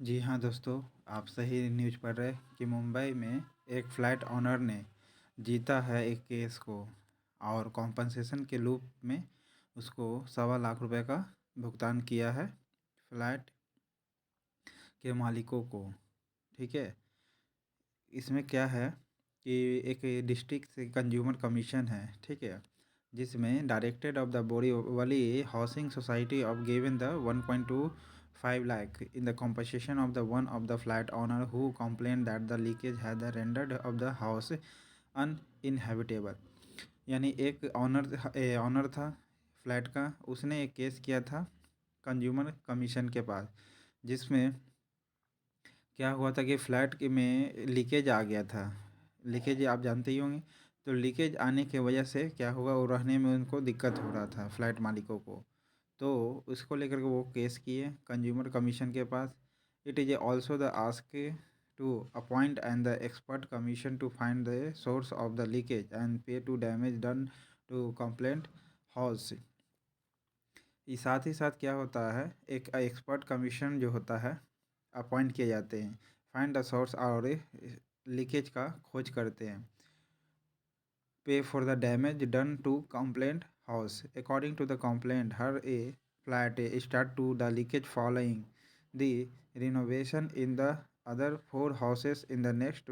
जी हाँ दोस्तों, आप सही न्यूज़ पढ़ रहे हैं कि मुंबई में एक फ्लैट ओनर ने जीता है एक केस को और कॉम्पनसेशन के रूप में उसको ₹1.25 लाख का भुगतान किया है फ्लैट के मालिकों को। ठीक है, इसमें क्या है कि एक डिस्ट्रिक्ट से कंज्यूमर कमीशन है, ठीक है, जिसमें directed of the Borivali housing society of given the 1.25 lakh in the compensation of the one of the flat owner who complained that the leakage had rendered of the house uninhabitable। यानी एक honour था flat का, उसने एक case किया था consumer commission के पास, जिसमें क्या हुआ था कि फ्लैट में लीकेज आ गया था। लीकेज आप जानते ही होंगे। तो लीकेज आने की वजह से क्या हुआ, वो रहने में उनको दिक्कत हो रहा था फ्लैट मालिकों को। तो उसको लेकर के वो केस किए कंज्यूमर कमीशन के पास। It is also the ask to appoint and the expert commission to find the source of the leakage and pay to damage done to complaint house. ये साथ ही साथ क्या होता है, एक एक्सपर्ट कमीशन जो होता है अपॉइंट किए जाते हैं, फाइंड द सोर्स और लीकेज का खोज करते हैं। Pay for the damage done to complaint house according to the complaint her a flat start to the leakage following the renovation in the other 4 houses in the next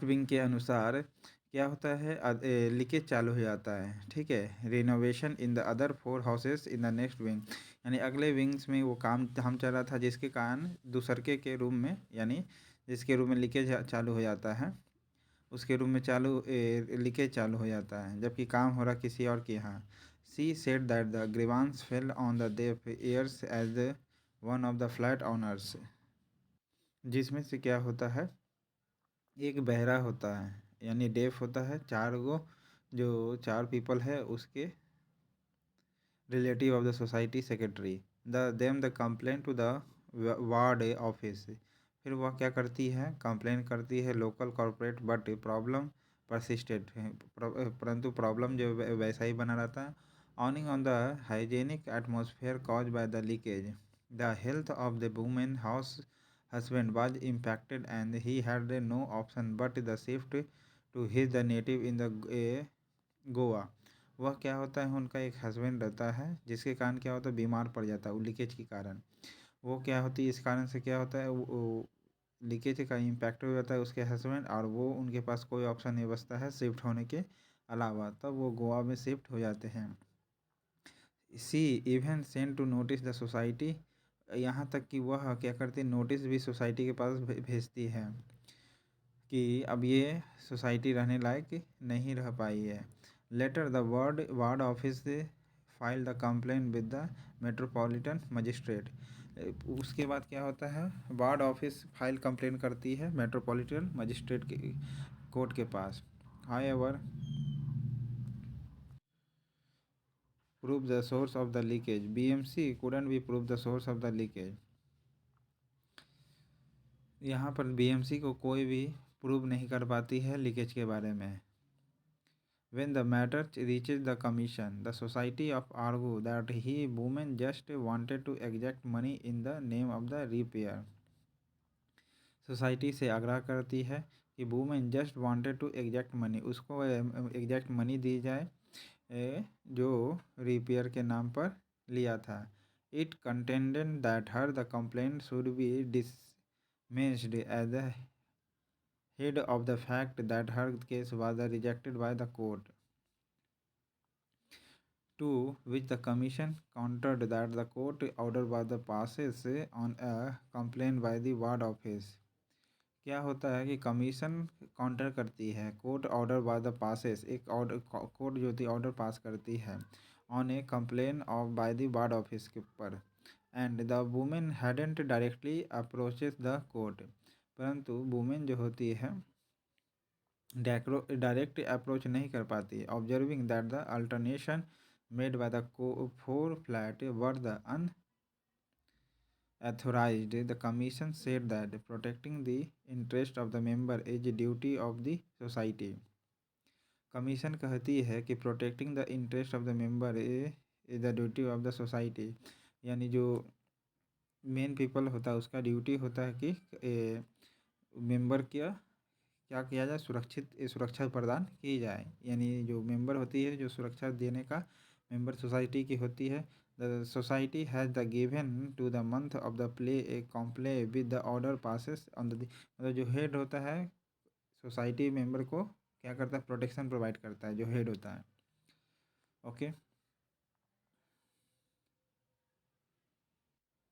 wing के अनुसार क्या होता है, leakage चालू हो जाता है। ठीक है, renovation in the other 4 houses in the next wing, यानी अगले विंग्स में वो काम चल रहा था, जिसके कारण दूसरके के रूम में, यानी जिसके रूम में लीकेज चालू हो जाता है, उसके रूम में लीकेज चालू हो जाता है, जबकि काम हो रहा किसी और के यहाँ। She said that the grievance fell on the deaf ears as the one of the flat owners, जिसमें से क्या होता है, एक बहरा होता है, यानी डेफ होता है, 4 गो जो 4 पीपल है उसके relative of the society secretary the complaint to the ward office. फिर वह क्या करती है, कंप्लेन करती है local corporate, but problem persisted, परंतु प्रॉब्लम जो वैसा ही बना रहता है। Owing on the hygienic atmosphere caused by the leakage the health of the women house husband was impacted and he had no option but the shift to his the native in the Goa. वह क्या होता है, उनका एक husband रहता है, जिसके कारण क्या होता है, बीमार पड़ जाता है वो लीकेज के कारण। वो क्या होती है, इस कारण से क्या होता है, वो लीकेज का इम्पैक्ट हो जाता है उसके हस्बैंड, और वो उनके पास कोई ऑप्शन नहीं बचता है शिफ्ट होने के अलावा, तब वो गोवा में शिफ्ट हो जाते हैं। She even send to notice the society, यहाँ तक कि वह क्या करती है, नोटिस भी सोसाइटी के पास भेजती है कि अब ये सोसाइटी रहने लायक नहीं रह पाई है। Later the ward office file the complaint with the metropolitan magistrate. उसके बाद क्या होता है, वार्ड ऑफिस फाइल कंप्लेन करती है मेट्रोपॉलिटन मजिस्ट्रेट के कोर्ट के पास। However prove the source of the leakage, BMC couldn't be prove the source of the leakage। यहाँ पर बीएमसी को कोई भी प्रूव नहीं कर पाती है लीकेज के बारे में। When the matter reaches the commission, the society of argue that he woman just wanted to exact money in the name of the repair। Society से आग्रह करती है कि women just wanted to exact money, उसको exact money दी जाए जो repair के नाम पर लिया था। It contended that her the complaint should be dismissed as the head of the fact that her case was rejected by the court, to which the commission countered that the court order was the passes on a complaint by the ward office। क्या होता है कि commission counter करती है, court order by the passes, एक order court जो थी order pass करती है on A complain of by the ward office के ऊपर, and the women hadn't directly approaches the court, परंतु वुमेन जो होती है डायरेक्ट अप्रोच नहीं कर पाती। Observing that the alternation made by the 4 flat were the authorized, the commission said that protecting the interest of the member is a duty of the society। Commission कहती है कि protecting the interest of the member is the duty of the society, यानी जो main people होता है उसका duty होता है कि मेंबर का क्या किया जाए, सुरक्षा प्रदान की जाए। यानी जो मेंबर होती है, जो सुरक्षा देने का मेंबर सोसाइटी की होती है। The society has the given to the month of the play a comply with the order passes on the, मतलब जो हेड होता है सोसाइटी मेंबर को क्या करता है, प्रोटेक्शन प्रोवाइड करता है, जो हेड होता है। ओके,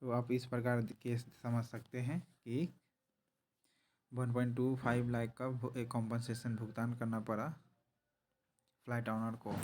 तो आप इस प्रकार के समझ सकते हैं कि 1.25 लाख का एक कॉम्पनसेशन भुगतान करना पड़ा फ्लाइट ऑनर को।